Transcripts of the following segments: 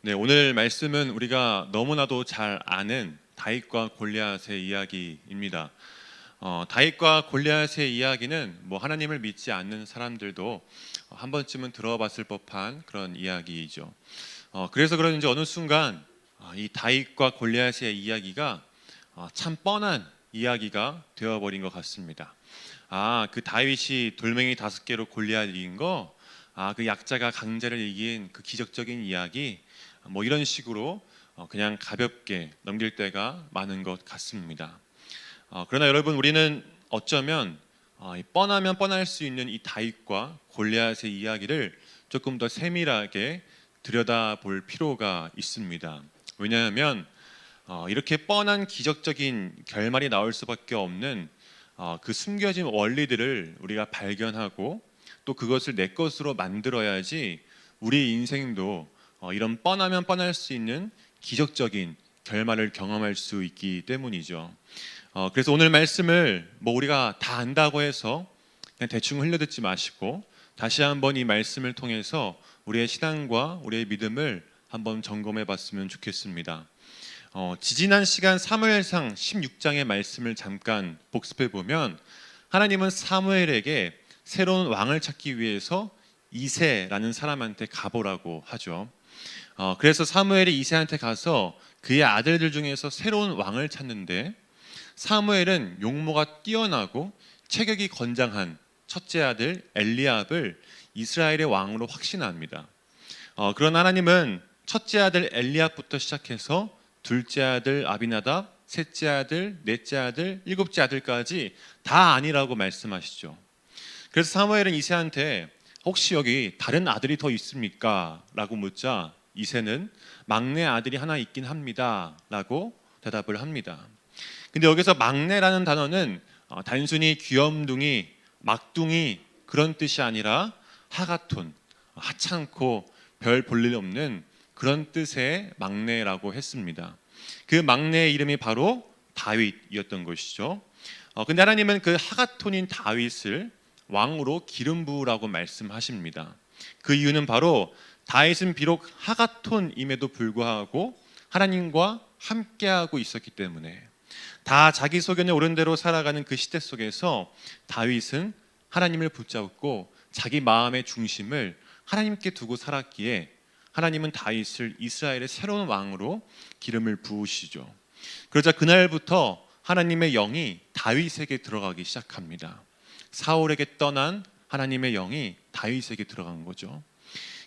네, 오늘 말씀은 우리가 너무나도 잘 아는 다윗과 골리앗의 이야기입니다. 다윗과 골리앗의 이야기는 하나님을 믿지 않는 사람들도 한 번쯤은 들어봤을 법한 그런 이야기이죠. 그래서 그런지 어느 순간 이 다윗과 골리앗의 이야기가 참 뻔한 이야기가 되어버린 것 같습니다. 그 다윗이 돌멩이 5개로 골리앗 이긴 거, 그 약자가 강자를 이긴 그 기적적인 이야기, 이런 식으로 그냥 가볍게 넘길 때가 많은 것 같습니다. 그러나 여러분, 우리는 어쩌면 뻔하면 뻔할 수 있는 이 다윗과 골리앗의 이야기를 조금 더 세밀하게 들여다볼 필요가 있습니다. 왜냐하면 이렇게 뻔한 기적적인 결말이 나올 수밖에 없는 그 숨겨진 원리들을 우리가 발견하고 또 그것을 내 것으로 만들어야지 우리 인생도 이런 뻔하면 뻔할 수 있는 기적적인 결말을 경험할 수 있기 때문이죠. 그래서 오늘 말씀을 우리가 다 안다고 해서 그냥 대충 흘려듣지 마시고 다시 한번 이 말씀을 통해서 우리의 신앙과 우리의 믿음을 한번 점검해 봤으면 좋겠습니다. 지지난 시간 사무엘상 16장의 말씀을 잠깐 복습해 보면 하나님은 사무엘에게 새로운 왕을 찾기 위해서 이새라는 사람한테 가보라고 하죠. 그래서 사무엘이 이새한테 가서 그의 아들들 중에서 새로운 왕을 찾는데 사무엘은 용모가 뛰어나고 체격이 건장한 첫째 아들 엘리압을 이스라엘의 왕으로 확신합니다. 그러나 하나님은 첫째 아들 엘리압부터 시작해서 둘째 아들 아비나답, 셋째 아들, 넷째 아들, 일곱째 아들까지 다 아니라고 말씀하시죠. 그래서 사무엘은 이새한테 혹시 여기 다른 아들이 더 있습니까? 라고 묻자 이새는 막내 아들이 하나 있긴 합니다 라고 대답을 합니다. 근데 여기서 막내라는 단어는 단순히 귀염둥이, 막둥이 그런 뜻이 아니라 하가톤, 하찮고 별 볼일 없는 그런 뜻의 막내라고 했습니다. 그 막내의 이름이 바로 다윗이었던 것이죠. 근데 하나님은 그 하가톤인 다윗을 왕으로 기름 부으라고 말씀하십니다. 그 이유는 바로 다윗은 비록 하가톤임에도 불구하고 하나님과 함께하고 있었기 때문에 다 자기 소견에 옳은 대로 살아가는 그 시대 속에서 다윗은 하나님을 붙잡고 자기 마음의 중심을 하나님께 두고 살았기에 하나님은 다윗을 이스라엘의 새로운 왕으로 기름을 부으시죠. 그러자 그날부터 하나님의 영이 다윗에게 들어가기 시작합니다. 사울에게 떠난 하나님의 영이 다윗에게 들어간 거죠.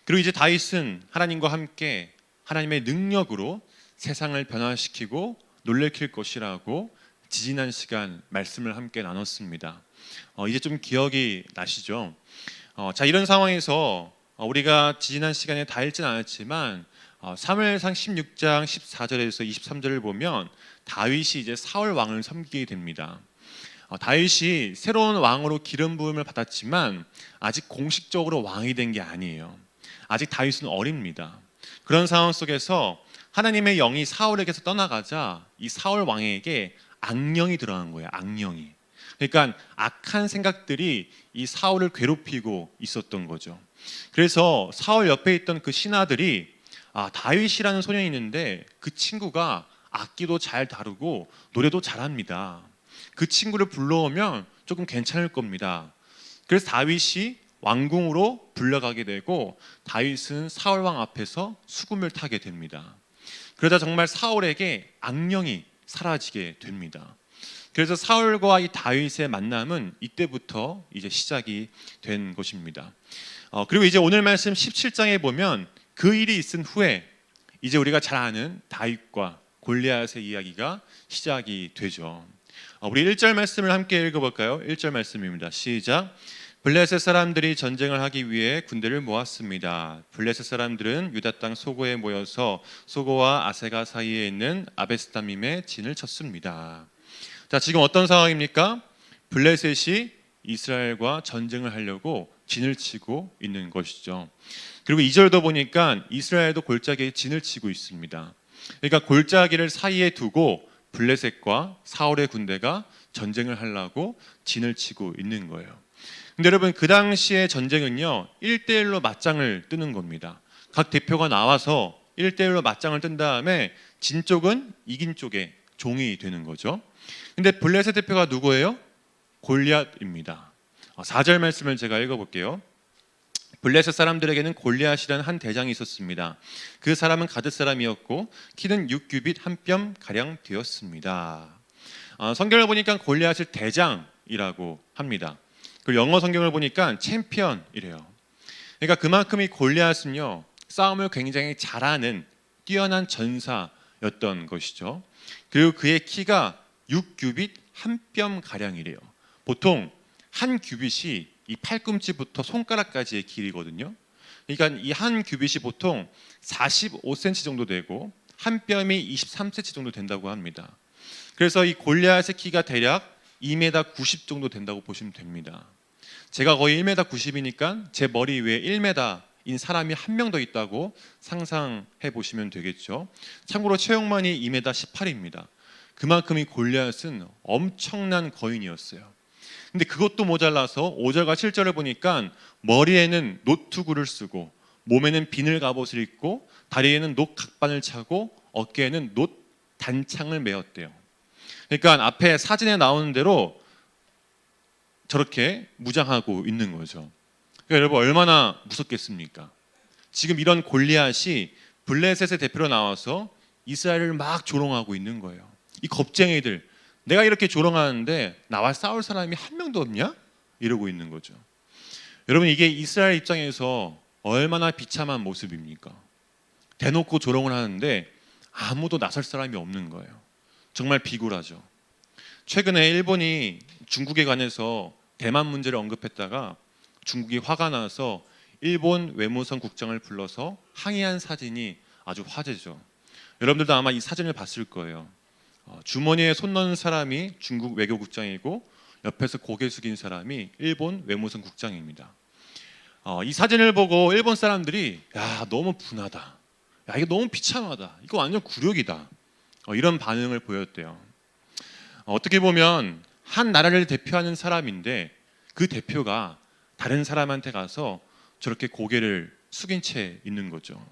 그리고 이제 다윗은 하나님과 함께 하나님의 능력으로 세상을 변화시키고 놀래킬 것이라고 지지난 시간 말씀을 함께 나눴습니다. 이제 좀 기억이 나시죠? 자, 이런 상황에서 우리가 지지난 시간에 다 읽진 않았지만 사무엘상 16장 14절에서 23절을 보면 다윗이 이제 사울 왕을 섬기게 됩니다. 다윗이 새로운 왕으로 기름 부음을 받았지만 아직 공식적으로 왕이 된 게 아니에요. 아직 다윗은 어립니다. 그런 상황 속에서 하나님의 영이 사울에게서 떠나가자 이 사울 왕에게 악령이 들어간 거예요. 악령이. 그러니까 악한 생각들이 이 사울을 괴롭히고 있었던 거죠. 그래서 사울 옆에 있던 그 신하들이 다윗이라는 소년이 있는데 그 친구가 악기도 잘 다루고 노래도 잘합니다. 그 친구를 불러오면 조금 괜찮을 겁니다. 그래서 다윗이 왕궁으로 불려가게 되고 다윗은 사울 왕 앞에서 수금을 타게 됩니다. 그러자 정말 사울에게 악령이 사라지게 됩니다. 그래서 사울과 이 다윗의 만남은 이때부터 이제 시작이 된 것입니다. 그리고 이제 오늘 말씀 17장에 보면 그 일이 있은 후에 이제 우리가 잘 아는 다윗과 골리앗의 이야기가 시작이 되죠. 우리 1절 말씀을 함께 읽어볼까요? 1절 말씀입니다. 시작. 블레셋 사람들이 전쟁을 하기 위해 군대를 모았습니다. 블레셋 사람들은 유다 땅 소고에 모여서 소고와 아세가 사이에 있는 아베스다밈에 진을 쳤습니다. 자, 지금 어떤 상황입니까? 블레셋이 이스라엘과 전쟁을 하려고 진을 치고 있는 것이죠. 그리고 2절도 보니까 이스라엘도 골짜기에 진을 치고 있습니다. 그러니까 골짜기를 사이에 두고 블레셋과 사울의 군대가 전쟁을 하려고 진을 치고 있는 거예요. 근데 여러분, 그 당시의 전쟁은요 1대1로 맞짱을 뜨는 겁니다. 각 대표가 나와서 1대1로 맞짱을 뜬 다음에 진 쪽은 이긴 쪽의 종이 되는 거죠. 근데 블레셋 대표가 누구예요? 골리앗입니다. 4절 말씀을 제가 읽어볼게요. 블레셋 사람들에게는 골리앗이라는 한 대장이 있었습니다. 그 사람은 가드 사람이었고 키는 6규빗 한 뼘 가량 되었습니다. 성경을 보니까 골리앗을 대장이라고 합니다. 그리고 영어 성경을 보니까 챔피언이래요. 그러니까 그만큼 이 골리앗은요, 싸움을 굉장히 잘하는 뛰어난 전사였던 것이죠. 그리고 그의 키가 6규빗 한 뼘 가량이래요. 보통 한 규빗이 이 팔꿈치부터 손가락까지의 길이거든요. 그러니까 이 한 규빗이 보통 45cm 정도 되고 한 뼘이 23cm 정도 된다고 합니다. 그래서 이 골리앗의 키가 대략 2m 90 정도 된다고 보시면 됩니다. 제가 거의 1m 90이니까 제 머리 위에 1m인 사람이 한 명 더 있다고 상상해 보시면 되겠죠. 참고로 체형만이 2m 18입니다. 그만큼 이 골리앗은 엄청난 거인이었어요. 근데 그것도 모자라서 5절과 7절을 보니까 머리에는 노투구를 쓰고 몸에는 비늘 갑옷을 입고 다리에는 녹 각반을 차고 어깨에는 노 단창을 메었대요. 그러니까 앞에 사진에 나오는 대로 저렇게 무장하고 있는 거죠. 그러니까 여러분 얼마나 무섭겠습니까? 지금 이런 골리앗이 블레셋의 대표로 나와서 이스라엘을 막 조롱하고 있는 거예요. 이 겁쟁이들, 내가 이렇게 조롱하는데 나와 싸울 사람이 한 명도 없냐? 이러고 있는 거죠. 여러분 이게 이스라엘 입장에서 얼마나 비참한 모습입니까? 대놓고 조롱을 하는데 아무도 나설 사람이 없는 거예요. 정말 비굴하죠. 최근에 일본이 중국에 관해서 대만 문제를 언급했다가 중국이 화가 나서 일본 외무성 국장을 불러서 항의한 사진이 아주 화제죠. 여러분들도 아마 이 사진을 봤을 거예요. 주머니에 손 넣은 사람이 중국 외교국장이고 옆에서 고개 숙인 사람이 일본 외무성 국장입니다. 이 사진을 보고 일본 사람들이 야 너무 분하다, 야 이거 너무 비참하다, 이거 완전 굴욕이다, 이런 반응을 보였대요. 어떻게 보면 한 나라를 대표하는 사람인데 그 대표가 다른 사람한테 가서 저렇게 고개를 숙인 채 있는 거죠.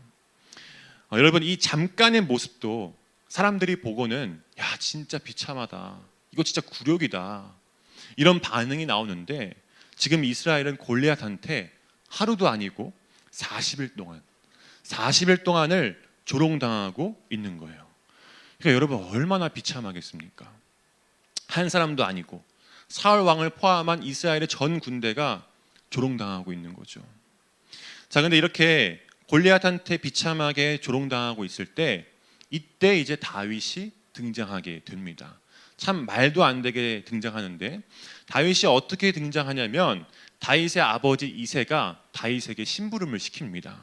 여러분 이 잠깐의 모습도 사람들이 보고는 야 진짜 비참하다, 이거 진짜 굴욕이다, 이런 반응이 나오는데 지금 이스라엘은 골리앗한테 하루도 아니고 40일 동안을 조롱당하고 있는 거예요. 그러니까 여러분 얼마나 비참하겠습니까? 한 사람도 아니고 사울 왕을 포함한 이스라엘의 전 군대가 조롱당하고 있는 거죠. 자, 근데 이렇게 골리앗한테 비참하게 조롱당하고 있을 때 이때 이제 다윗이 등장하게 됩니다. 참 말도 안 되게 등장하는데 다윗이 어떻게 등장하냐면 다윗의 아버지 이새가 다윗에게 심부름을 시킵니다.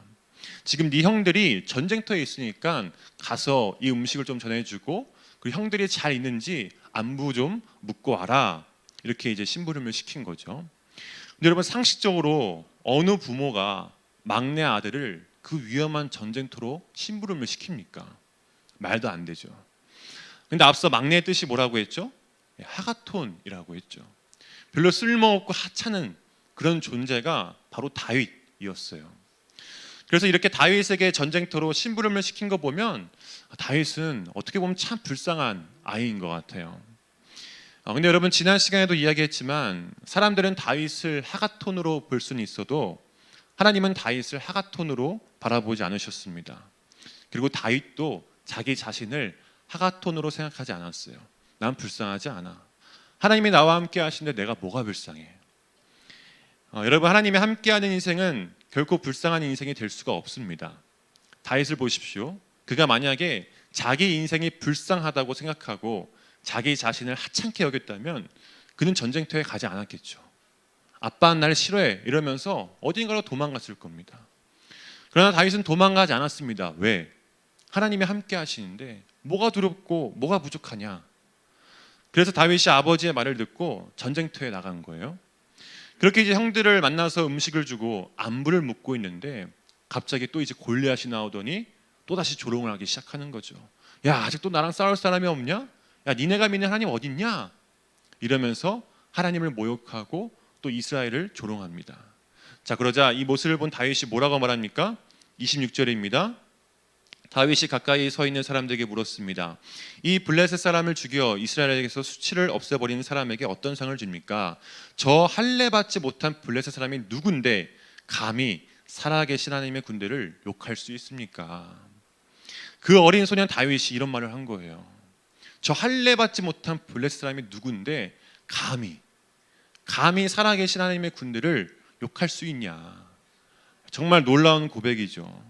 지금 네 형들이 전쟁터에 있으니까 가서 이 음식을 좀 전해주고 그리고 형들이 잘 있는지 안부 좀 묻고 와라, 이렇게 이제 심부름을 시킨 거죠. 근데 여러분 상식적으로 어느 부모가 막내 아들을 그 위험한 전쟁터로 심부름을 시킵니까? 말도 안 되죠. 근데 앞서 막내의 뜻이 뭐라고 했죠? 하가톤이라고 했죠. 별로 쓸모없고 하찮은 그런 존재가 바로 다윗이었어요. 그래서 이렇게 다윗에게 전쟁터로 심부름을 시킨 거 보면 다윗은 어떻게 보면 참 불쌍한 아이인 것 같아요. 근데 여러분 지난 시간에도 이야기했지만 사람들은 다윗을 하가톤으로 볼 수는 있어도 하나님은 다윗을 하가톤으로 바라보지 않으셨습니다. 그리고 다윗도 자기 자신을 하가톤으로 생각하지 않았어요. 난 불쌍하지 않아. 하나님이 나와 함께 하시는데 내가 뭐가 불쌍해. 여러분 하나님이 함께하는 인생은 결코 불쌍한 인생이 될 수가 없습니다. 다윗을 보십시오. 그가 만약에 자기 인생이 불쌍하다고 생각하고 자기 자신을 하찮게 여겼다면 그는 전쟁터에 가지 않았겠죠. 아빠는 날 싫어해 이러면서 어딘가로 도망갔을 겁니다. 그러나 다윗은 도망가지 않았습니다. 왜? 하나님이 함께 하시는데 뭐가 두렵고 뭐가 부족하냐. 그래서 다윗이 아버지의 말을 듣고 전쟁터에 나간 거예요. 그렇게 이제 형들을 만나서 음식을 주고 안부를 묻고 있는데 갑자기 또 이제 골리앗이 나오더니 또 다시 조롱을 하기 시작하는 거죠. 야 아직도 나랑 싸울 사람이 없냐? 야 니네가 믿는 하나님 어딨냐? 이러면서 하나님을 모욕하고 또 이스라엘을 조롱합니다. 자 그러자 이 모습을 본 다윗이 뭐라고 말합니까? 26절입니다. 다윗이 가까이 서 있는 사람들에게 물었습니다. 이 블레셋 사람을 죽여 이스라엘에게서 수치를 없애버리는 사람에게 어떤 상을 줍니까? 저 할례 받지 못한 블레셋 사람이 누군데 감히 살아계신 하나님의 군대를 욕할 수 있습니까? 그 어린 소년 다윗이 이런 말을 한 거예요. 저 할례 받지 못한 블레셋 사람이 누군데 감히 살아계신 하나님의 군대를 욕할 수 있냐. 정말 놀라운 고백이죠.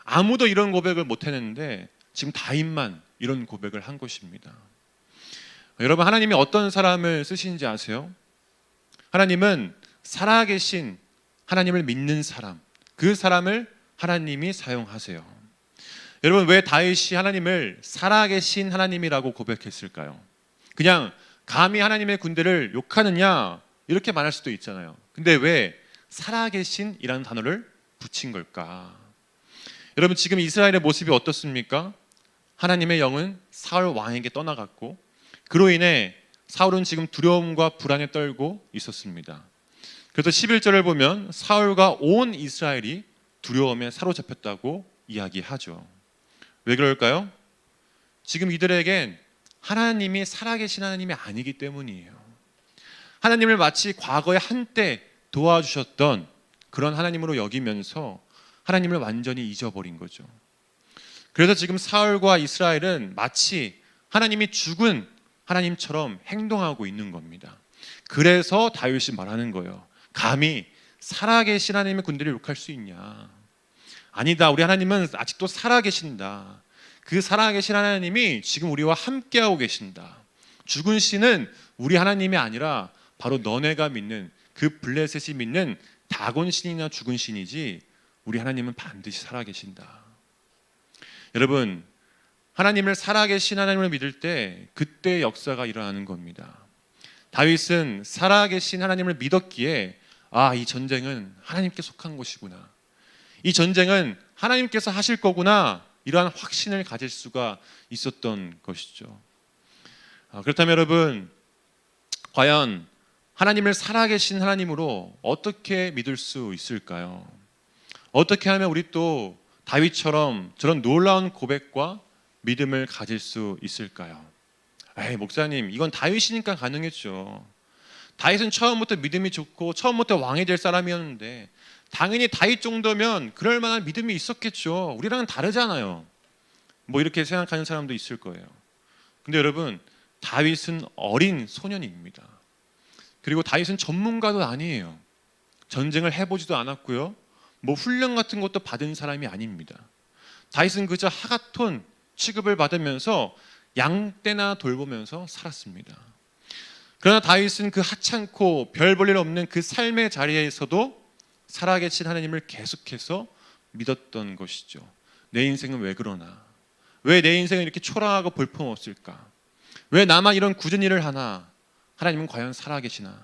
아무도 이런 고백을 못 해냈는데 지금 다윗만 이런 고백을 한 것입니다. 여러분, 하나님이 어떤 사람을 쓰시는지 아세요? 하나님은 살아계신 하나님을 믿는 사람, 그 사람을 하나님이 사용하세요. 여러분, 왜 다윗이 하나님을 살아계신 하나님이라고 고백했을까요? 그냥 감히 하나님의 군대를 욕하느냐 이렇게 말할 수도 있잖아요. 근데 왜 살아계신이라는 단어를 붙인 걸까? 여러분, 지금 이스라엘의 모습이 어떻습니까? 하나님의 영은 사울 왕에게 떠나갔고 그로 인해 사울은 지금 두려움과 불안에 떨고 있었습니다. 그래서 11절을 보면 사울과 온 이스라엘이 두려움에 사로잡혔다고 이야기하죠. 왜 그럴까요? 지금 이들에겐 하나님이 살아계신 하나님이 아니기 때문이에요. 하나님을 마치 과거에 한때 도와주셨던 그런 하나님으로 여기면서 하나님을 완전히 잊어버린 거죠. 그래서 지금 사울과 이스라엘은 마치 하나님이 죽은 하나님처럼 행동하고 있는 겁니다. 그래서 다윗이 말하는 거예요. 감히 살아계신 하나님의 군대를 욕할 수 있냐. 아니다, 우리 하나님은 아직도 살아계신다. 그 살아계신 하나님이 지금 우리와 함께하고 계신다. 죽은 신은 우리 하나님이 아니라 바로 너네가 믿는 그 블레셋이 믿는 다곤 신이나 죽은 신이지 우리 하나님은 반드시 살아계신다. 여러분, 하나님을 살아계신 하나님을 믿을 때 그때 역사가 일어나는 겁니다. 다윗은 살아계신 하나님을 믿었기에 이 전쟁은 하나님께 속한 것이구나. 이 전쟁은 하나님께서 하실 거구나. 이러한 확신을 가질 수가 있었던 것이죠. 그렇다면 여러분, 과연 하나님을 살아계신 하나님으로 어떻게 믿을 수 있을까요? 어떻게 하면 우리 또 다윗처럼 저런 놀라운 고백과 믿음을 가질 수 있을까요? 목사님, 이건 다윗이니까 가능했죠. 다윗은 처음부터 믿음이 좋고 처음부터 왕이 될 사람이었는데 당연히 다윗 정도면 그럴 만한 믿음이 있었겠죠. 우리랑은 다르잖아요. 이렇게 생각하는 사람도 있을 거예요. 근데 여러분, 다윗은 어린 소년입니다. 그리고 다윗은 전문가도 아니에요. 전쟁을 해보지도 않았고요. 훈련 같은 것도 받은 사람이 아닙니다. 다윗은 그저 하가톤 취급을 받으면서 양떼나 돌보면서 살았습니다. 그러나 다윗은 그 하찮고 별 볼 일 없는 그 삶의 자리에서도 살아계신 하나님을 계속해서 믿었던 것이죠. 내 인생은 왜 그러나? 왜 내 인생은 이렇게 초라하고 볼품없을까? 왜 나만 이런 굳은 일을 하나? 하나님은 과연 살아계시나?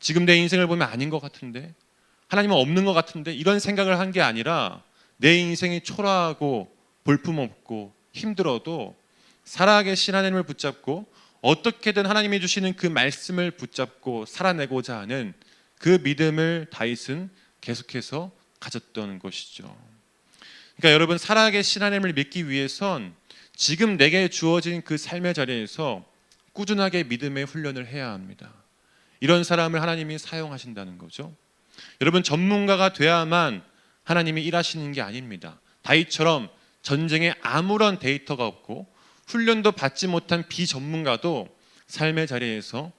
지금 내 인생을 보면 아닌 것 같은데, 하나님은 없는 것 같은데, 이런 생각을 한 게 아니라 내 인생이 초라하고 볼품없고 힘들어도 살아계신 하나님을 붙잡고 어떻게든 하나님이 주시는 그 말씀을 붙잡고 살아내고자 하는 그 믿음을 다윗은 계속해서 가졌던 것이죠. 그러니까 여러분, 살아계신 하나님을 믿기 위해선 지금 내게 주어진 그 삶의 자리에서 꾸준하게 믿음의 훈련을 해야 합니다. 이런 사람을 하나님이 사용하신다는 거죠. 여러분, 전문가가 돼야만 하나님이 일하시는 게 아닙니다. 다윗처럼 전쟁에 아무런 데이터가 없고 훈련도 받지 못한 비전문가도 삶의 자리에서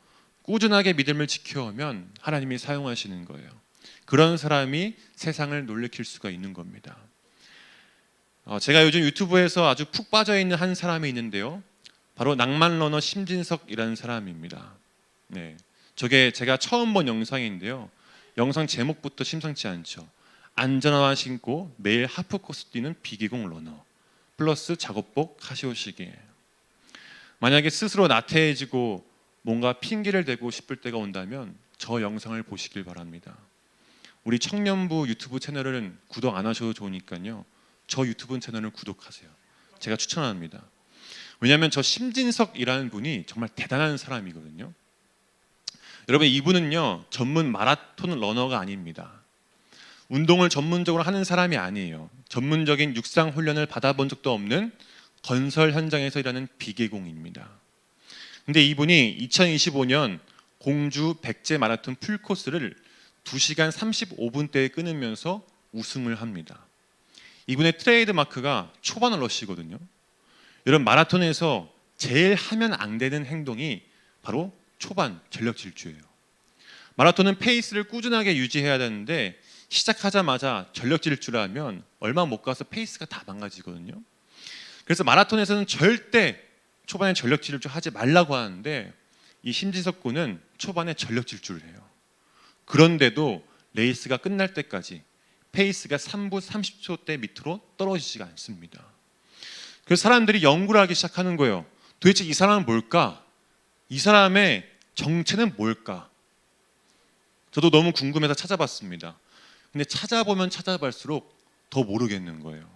꾸준하게 믿음을 지켜오면 하나님이 사용하시는 거예요. 그런 사람이 세상을 놀래킬 수가 있는 겁니다. 제가 요즘 유튜브에서 아주 푹 빠져있는 한 사람이 있는데요. 바로 낭만 러너 심진석이라는 사람입니다. 저게 제가 처음 본 영상인데요. 영상 제목부터 심상치 않죠. 안전화 신고 매일 하프코스 뛰는 비계공 러너 플러스 작업복 카시오 시계. 만약에 스스로 나태해지고 뭔가 핑계를 대고 싶을 때가 온다면 저 영상을 보시길 바랍니다. 우리 청년부 유튜브 채널은 구독 안 하셔도 좋으니까요. 저 유튜브 채널을 구독하세요. 제가 추천합니다. 왜냐하면 저 심진석이라는 분이 정말 대단한 사람이거든요. 여러분, 이분은요 전문 마라톤 러너가 아닙니다. 운동을 전문적으로 하는 사람이 아니에요. 전문적인 육상 훈련을 받아본 적도 없는 건설 현장에서 일하는 비계공입니다. 근데 이분이 2025년 공주 백제 마라톤 풀코스를 2시간 35분대에 끊으면서 우승을 합니다. 이분의 트레이드 마크가 초반 러시거든요. 여러분, 마라톤에서 제일 하면 안 되는 행동이 바로 초반 전력 질주예요. 마라톤은 페이스를 꾸준하게 유지해야 되는데 시작하자마자 전력 질주를 하면 얼마 못 가서 페이스가 다 망가지거든요. 그래서 마라톤에서는 절대 초반에 전력 질주 하지 말라고 하는데 이 심지석 군은 초반에 전력 질주를 해요. 그런데도 레이스가 끝날 때까지 페이스가 3분 30초대 밑으로 떨어지지가 않습니다. 그래서 사람들이 연구를 하기 시작하는 거예요. 도대체 이 사람은 뭘까? 이 사람의 정체는 뭘까? 저도 너무 궁금해서 찾아봤습니다. 근데 찾아보면 찾아볼수록 더 모르겠는 거예요.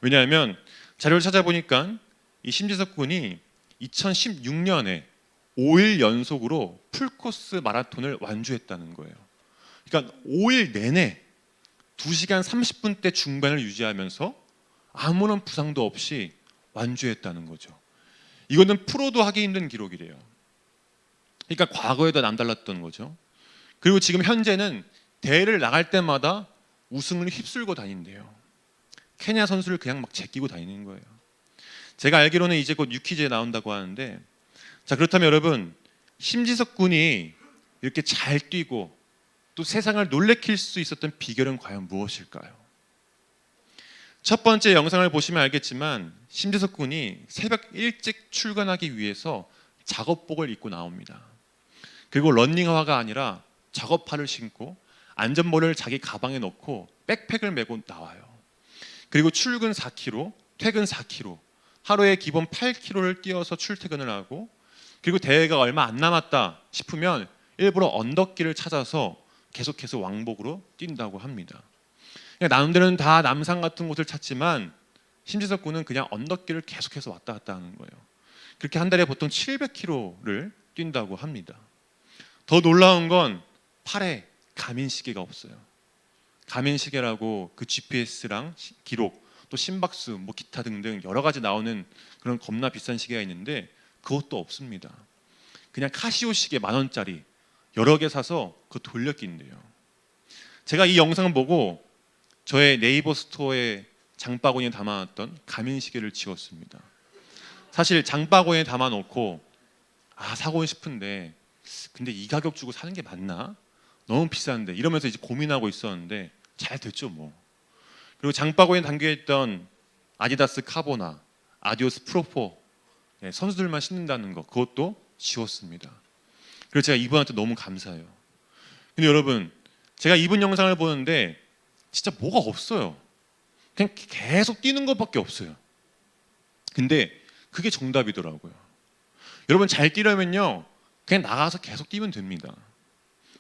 왜냐하면 자료를 찾아보니까 이 심지석 군이 2016년에 5일 연속으로 풀코스 마라톤을 완주했다는 거예요. 그러니까 5일 내내 2시간 30분대 중반을 유지하면서 아무런 부상도 없이 완주했다는 거죠. 이거는 프로도 하기 힘든 기록이래요. 그러니까 과거에도 남달랐던 거죠. 그리고 지금 현재는 대회를 나갈 때마다 우승을 휩쓸고 다닌대요. 케냐 선수를 그냥 막 제끼고 다니는 거예요. 제가 알기로는 이제 곧 유키즈에 나온다고 하는데, 자, 그렇다면 여러분, 심지석 군이 이렇게 잘 뛰고 또 세상을 놀래킬 수 있었던 비결은 과연 무엇일까요? 첫 번째 영상을 보시면 알겠지만 심지석 군이 새벽 일찍 출근하기 위해서 작업복을 입고 나옵니다. 그리고 러닝화가 아니라 작업화를 신고 안전모를 자기 가방에 넣고 백팩을 메고 나와요. 그리고 출근 4km, 퇴근 4km, 하루에 기본 8km를 뛰어서 출퇴근을 하고, 그리고 대회가 얼마 안 남았다 싶으면 일부러 언덕길을 찾아서 계속해서 왕복으로 뛴다고 합니다. 남들은 다 남산 같은 곳을 찾지만 심지석 군은 그냥 언덕길을 계속해서 왔다 갔다 하는 거예요. 그렇게 한 달에 보통 700km를 뛴다고 합니다. 더 놀라운 건 팔에 가민시계가 없어요. 가민시계라고 그 GPS랑 기록, 또 심박수, 뭐 기타 등등 여러 가지 나오는 그런 겁나 비싼 시계가 있는데 그것도 없습니다. 그냥 카시오 시계 10,000원짜리 여러 개 사서 그거 돌려 낀대요. 제가 이 영상을 보고 저의 네이버 스토어에 장바구니에 담아놨던 가민시계를 지웠습니다. 사실 장바구니에 담아놓고 사고 싶은데 근데 이 가격 주고 사는 게 맞나? 너무 비싼데 이러면서 이제 고민하고 있었는데 잘 됐죠 뭐. 그리고 장바구니에 담겨있던 아디다스 카보나, 아디오스 프로4 선수들만 신는다는 거 그것도 지웠습니다. 그래서 제가 이분한테 너무 감사해요. 근데 여러분, 제가 이분 영상을 보는데 진짜 뭐가 없어요. 그냥 계속 뛰는 것밖에 없어요. 근데 그게 정답이더라고요. 여러분, 잘 뛰려면요 그냥 나가서 계속 뛰면 됩니다.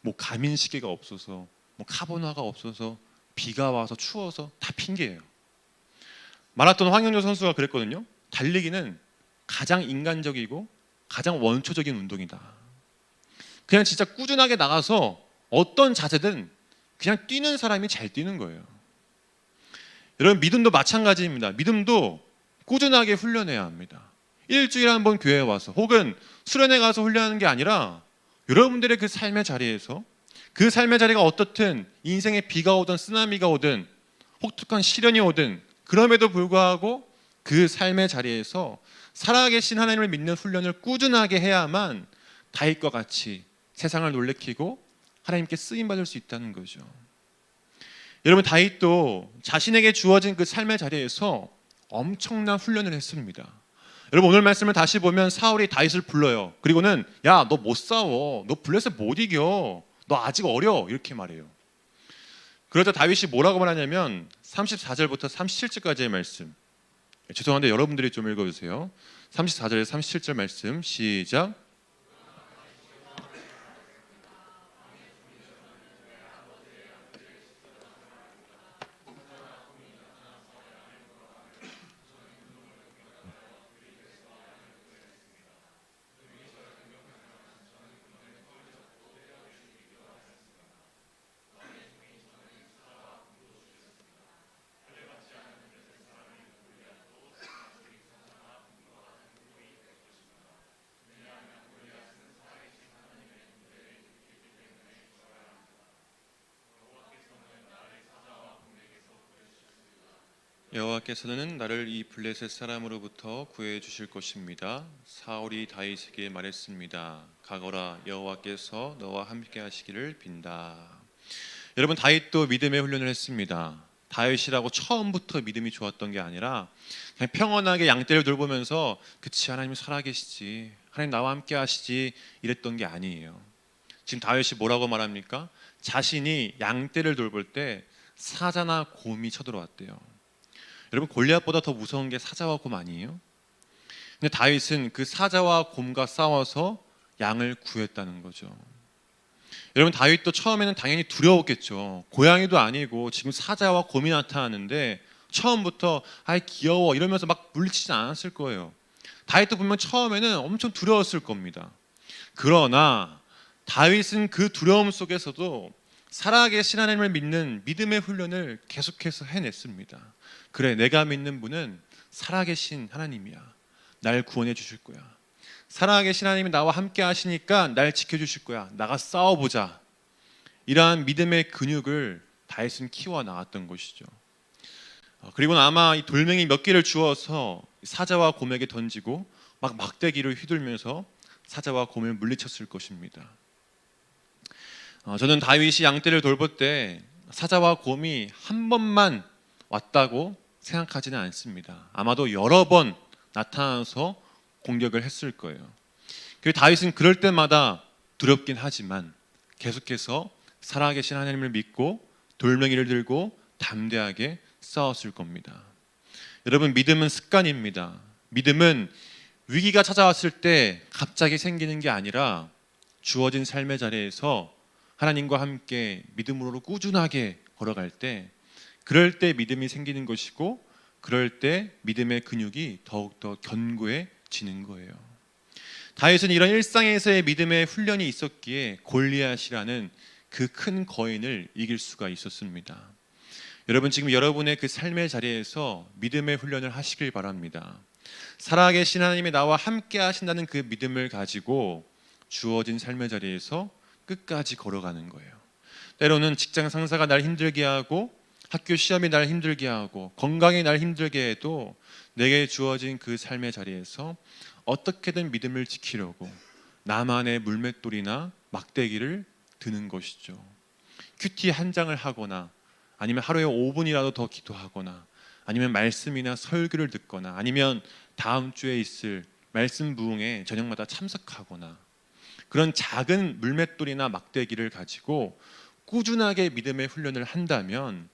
뭐 가민시계가 없어서, 뭐 카보나가 없어서, 비가 와서 추워서 다 핑계예요. 마라톤 황영조 선수가 그랬거든요. 달리기는 가장 인간적이고 가장 원초적인 운동이다. 그냥 진짜 꾸준하게 나가서 어떤 자세든 그냥 뛰는 사람이 잘 뛰는 거예요. 여러분, 믿음도 마찬가지입니다. 믿음도 꾸준하게 훈련해야 합니다. 일주일에 한 번 교회에 와서 혹은 수련회 가서 훈련하는 게 아니라 여러분들의 그 삶의 자리에서, 그 삶의 자리가 어떻든 인생에 비가 오든 쓰나미가 오든 혹독한 시련이 오든 그럼에도 불구하고 그 삶의 자리에서 살아계신 하나님을 믿는 훈련을 꾸준하게 해야만 다윗과 같이 세상을 놀래키고 하나님께 쓰임받을 수 있다는 거죠. 여러분, 다윗도 자신에게 주어진 그 삶의 자리에서 엄청난 훈련을 했습니다. 여러분, 오늘 말씀을 다시 보면 사울이 다윗을 불러요. 그리고는 야, 너 못 싸워. 너 블레셋 못 이겨. 너 아직 어려. 이렇게 말해요. 그러자 다윗이 뭐라고 말하냐면 34절부터 37절까지의 말씀. 죄송한데 여러분들이 좀 읽어주세요. 34절에서 37절 말씀 시작. 여호와께서는 나를 이 블레셋 사람으로부터 구해 주실 것입니다. 사울이 다윗에게 말했습니다. 가거라, 여호와께서 너와 함께 하시기를 빈다. 여러분, 다윗도 믿음의 훈련을 했습니다. 다윗이라고 처음부터 믿음이 좋았던 게 아니라 그냥 평온하게 양떼를 돌보면서 그치, 하나님 살아계시지, 하나님 나와 함께 하시지 이랬던 게 아니에요. 지금 다윗이 뭐라고 말합니까? 자신이 양떼를 돌볼 때 사자나 곰이 쳐들어왔대요. 여러분, 골리앗보다 더 무서운 게 사자와 곰 아니에요? 근데 다윗은 그 사자와 곰과 싸워서 양을 구했다는 거죠. 여러분, 다윗도 처음에는 당연히 두려웠겠죠. 고양이도 아니고 지금 사자와 곰이 나타나는데 처음부터 아이 귀여워 이러면서 막 물리치지 않았을 거예요. 다윗도 보면 처음에는 엄청 두려웠을 겁니다. 그러나 다윗은 그 두려움 속에서도 살아계신 하나님을 믿는 믿음의 훈련을 계속해서 해냈습니다. 그래, 내가 믿는 분은 살아계신 하나님이야. 날 구원해 주실 거야. 살아계신 하나님이 나와 함께 하시니까 날 지켜주실 거야. 나가 싸워보자. 이러한 믿음의 근육을 다윗은 키워 나갔던 것이죠. 그리고 아마 이 돌멩이 몇 개를 주어서 사자와 곰에게 던지고 막 막대기를 휘둘면서 사자와 곰을 물리쳤을 것입니다. 저는 다윗이 양떼를 돌볼 때 사자와 곰이 한 번만 왔다고 생각하지는 않습니다. 아마도 여러 번 나타나서 공격을 했을 거예요. 그리고 다윗은 그럴 때마다 두렵긴 하지만 계속해서 살아계신 하나님을 믿고 돌멩이를 들고 담대하게 싸웠을 겁니다. 여러분, 믿음은 습관입니다. 믿음은 위기가 찾아왔을 때 갑자기 생기는 게 아니라 주어진 삶의 자리에서 하나님과 함께 믿음으로 꾸준하게 걸어갈 때, 그럴 때 믿음이 생기는 것이고, 그럴 때 믿음의 근육이 더욱더 견고해지는 거예요. 다윗은 이런 일상에서의 믿음의 훈련이 있었기에 골리앗이라는 그 큰 거인을 이길 수가 있었습니다. 여러분, 지금 여러분의 그 삶의 자리에서 믿음의 훈련을 하시길 바랍니다. 살아계신 하나님이 나와 함께 하신다는 그 믿음을 가지고 주어진 삶의 자리에서 끝까지 걸어가는 거예요. 때로는 직장 상사가 날 힘들게 하고 학교 시험이 날 힘들게 하고 건강이 날 힘들게 해도 내게 주어진 그 삶의 자리에서 어떻게든 믿음을 지키려고 나만의 물맷돌이나 막대기를 드는 것이죠. 큐티 한 장을 하거나 아니면 하루에 5분이라도 더 기도하거나 아니면 말씀이나 설교를 듣거나 아니면 다음 주에 있을 말씀 부흥에 저녁마다 참석하거나 그런 작은 물맷돌이나 막대기를 가지고 꾸준하게 믿음의 훈련을 한다면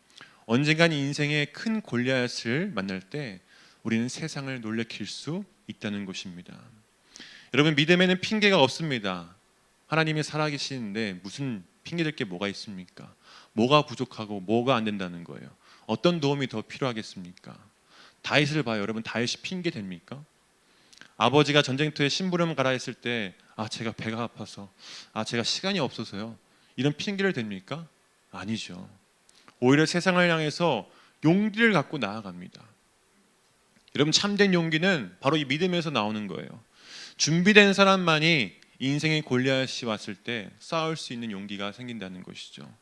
언젠간 인생의 큰 골리앗을 만날 때 우리는 세상을 놀래킬 수 있다는 것입니다. 여러분, 믿음에는 핑계가 없습니다. 하나님이 살아계시는데 무슨 핑계될 게 뭐가 있습니까? 뭐가 부족하고 뭐가 안 된다는 거예요. 어떤 도움이 더 필요하겠습니까? 다윗을 봐요. 여러분, 다윗이 핑계 됩니까? 아버지가 전쟁터에 심부름 가라 했을 때 제가 배가 아파서 제가 시간이 없어서요. 이런 핑계를 댑니까? 아니죠. 오히려 세상을 향해서 용기를 갖고 나아갑니다. 여러분, 참된 용기는 바로 이 믿음에서 나오는 거예요. 준비된 사람만이 인생의 골리앗이 왔을 때 싸울 수 있는 용기가 생긴다는 것이죠.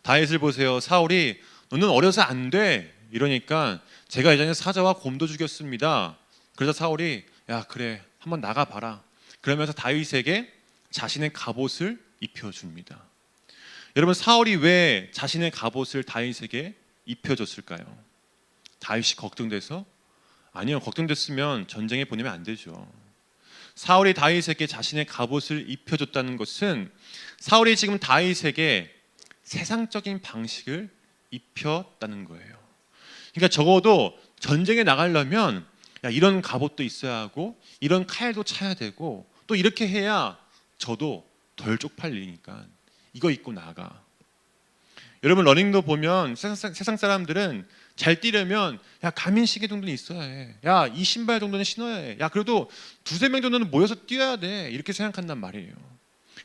다윗을 보세요. 사울이 너는 어려서 안 돼 이러니까 제가 예전에 사자와 곰도 죽였습니다. 그래서 사울이 야 그래 한번 나가봐라. 그러면서 다윗에게 자신의 갑옷을 입혀줍니다. 여러분, 사울이 왜 자신의 갑옷을 다윗에게 입혀줬을까요? 다윗이 걱정돼서? 아니요, 걱정됐으면 전쟁에 보내면 안 되죠. 사울이 다윗에게 자신의 갑옷을 입혀줬다는 것은 사울이 지금 다윗에게 세상적인 방식을 입혔다는 거예요. 그러니까 적어도 전쟁에 나가려면 이런 갑옷도 있어야 하고 이런 칼도 차야 되고 또 이렇게 해야 저도 덜 쪽팔리니까 이거 입고 나가. 여러분, 러닝도 보면 세상 사람들은 잘 뛰려면 가민 시계 정도는 있어야 해. 이 신발 정도는 신어야 해. 그래도 두세 명 정도는 모여서 뛰어야 돼. 이렇게 생각한단 말이에요.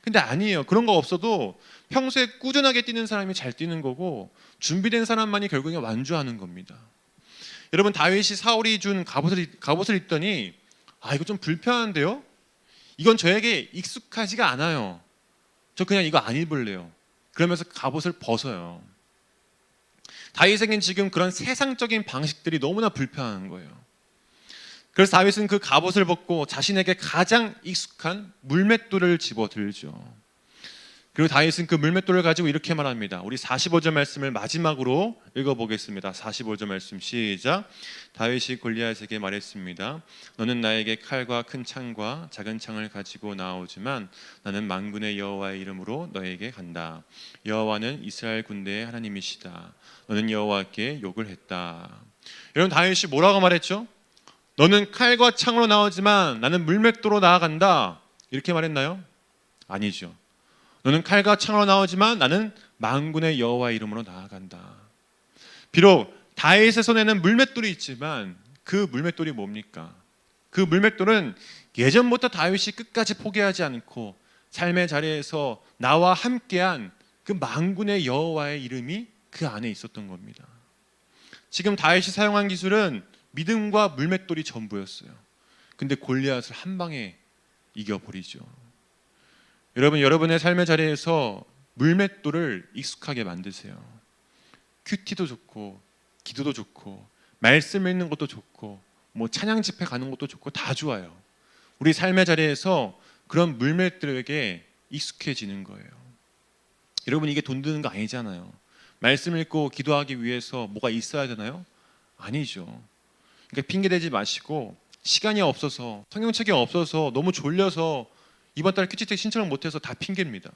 근데 아니에요. 그런 거 없어도 평소에 꾸준하게 뛰는 사람이 잘 뛰는 거고 준비된 사람만이 결국에 완주하는 겁니다. 여러분, 다윗이 사울이 준 갑옷을 입더니 이거 좀 불편한데요? 이건 저에게 익숙하지가 않아요. 저 그냥 이거 안 입을래요. 그러면서 갑옷을 벗어요. 다윗에겐 지금 그런 세상적인 방식들이 너무나 불편한 거예요. 그래서 다윗은 그 갑옷을 벗고 자신에게 가장 익숙한 물맷돌을 집어들죠. 그리고 다윗은 그 물맷돌을 가지고 이렇게 말합니다. 우리 45절 말씀을 마지막으로 읽어보겠습니다. 45절 말씀 시작. 다윗이 골리앗에게 말했습니다. 너는 나에게 칼과 큰 창과 작은 창을 가지고 나오지만 나는 만군의 여호와의 이름으로 너에게 간다. 여호와는 이스라엘 군대의 하나님이시다. 너는 여호와께 욕을 했다. 여러분, 다윗이 뭐라고 말했죠? 너는 칼과 창으로 나오지만 나는 물맷돌로 나아간다. 이렇게 말했나요? 아니죠. 너는 칼과 창으로 나오지만 나는 만군의 여호와의 이름으로 나아간다. 비록 다윗의 손에는 물맷돌이 있지만 그 물맷돌이 뭡니까? 그 물맷돌은 예전부터 다윗이 끝까지 포기하지 않고 삶의 자리에서 나와 함께한 그 만군의 여호와의 이름이 그 안에 있었던 겁니다. 지금 다윗이 사용한 기술은 믿음과 물맷돌이 전부였어요. 근데 골리앗을 한 방에 이겨버리죠. 여러분, 여러분의 삶의 자리에서 물맷돌을 익숙하게 만드세요. 큐티도 좋고 기도도 좋고 말씀 읽는 것도 좋고 뭐 찬양 집회 가는 것도 좋고 다 좋아요. 우리 삶의 자리에서 그런 물맷돌에게 익숙해지는 거예요. 여러분, 이게 돈 드는 거 아니잖아요. 말씀 읽고 기도하기 위해서 뭐가 있어야 되나요? 아니죠. 그러니까 핑계대지 마시고 시간이 없어서 성경책이 없어서 너무 졸려서 이번 달 큐티책 신청을 못해서 다 핑계입니다.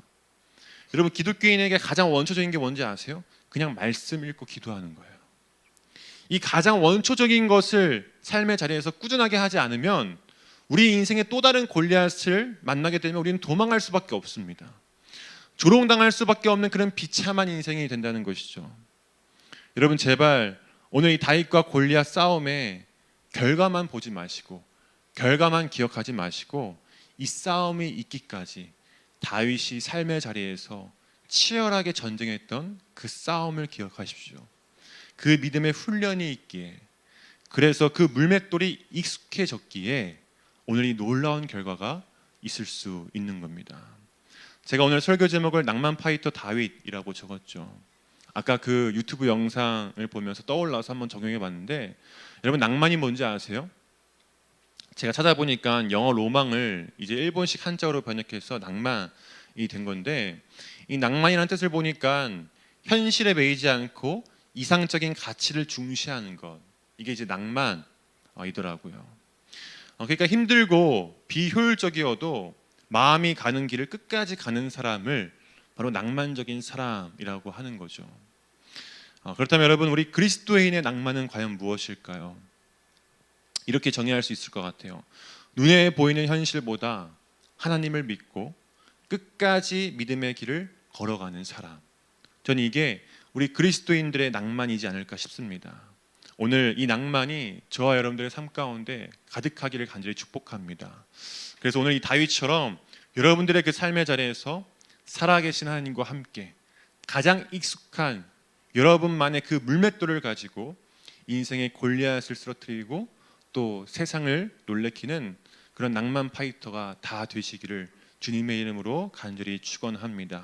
여러분, 기독교인에게 가장 원초적인 게 뭔지 아세요? 그냥 말씀 읽고 기도하는 거예요. 이 가장 원초적인 것을 삶의 자리에서 꾸준하게 하지 않으면 우리 인생의 또 다른 골리앗을 만나게 되면 우리는 도망갈 수밖에 없습니다. 조롱당할 수밖에 없는 그런 비참한 인생이 된다는 것이죠. 여러분, 제발 오늘 이 다윗과 골리앗 싸움의 결과만 보지 마시고 결과만 기억하지 마시고 이 싸움이 있기까지 다윗이 삶의 자리에서 치열하게 전쟁했던 그 싸움을 기억하십시오. 그 믿음의 훈련이 있기에, 그래서 그 물맷돌이 익숙해졌기에 오늘 이 놀라운 결과가 있을 수 있는 겁니다. 제가 오늘 설교 제목을 낭만 파이터 다윗이라고 적었죠. 아까 그 유튜브 영상을 보면서 떠올라서 한번 적용해 봤는데, 여러분, 낭만이 뭔지 아세요? 제가 찾아보니까 영어 로망을 이제 일본식 한자어로 번역해서 낭만이 된 건데, 이 낭만이라는 뜻을 보니까 현실에 매이지 않고 이상적인 가치를 중시하는 것, 이게 이제 낭만이더라고요. 그러니까 힘들고 비효율적이어도 마음이 가는 길을 끝까지 가는 사람을 바로 낭만적인 사람이라고 하는 거죠. 그렇다면 여러분, 우리 그리스도인의 낭만은 과연 무엇일까요? 이렇게 정의할 수 있을 것 같아요. 눈에 보이는 현실보다 하나님을 믿고 끝까지 믿음의 길을 걸어가는 사람. 저는 이게 우리 그리스도인들의 낭만이지 않을까 싶습니다. 오늘 이 낭만이 저와 여러분들의 삶 가운데 가득하기를 간절히 축복합니다. 그래서 오늘 이 다윗처럼 여러분들의 그 삶의 자리에서 살아계신 하나님과 함께 가장 익숙한 여러분만의 그 물맷돌을 가지고 인생의 골리앗을 쓰러뜨리고 또 세상을 놀래키는 그런 낭만 파이터가 다 되시기를 주님의 이름으로 간절히 축원합니다.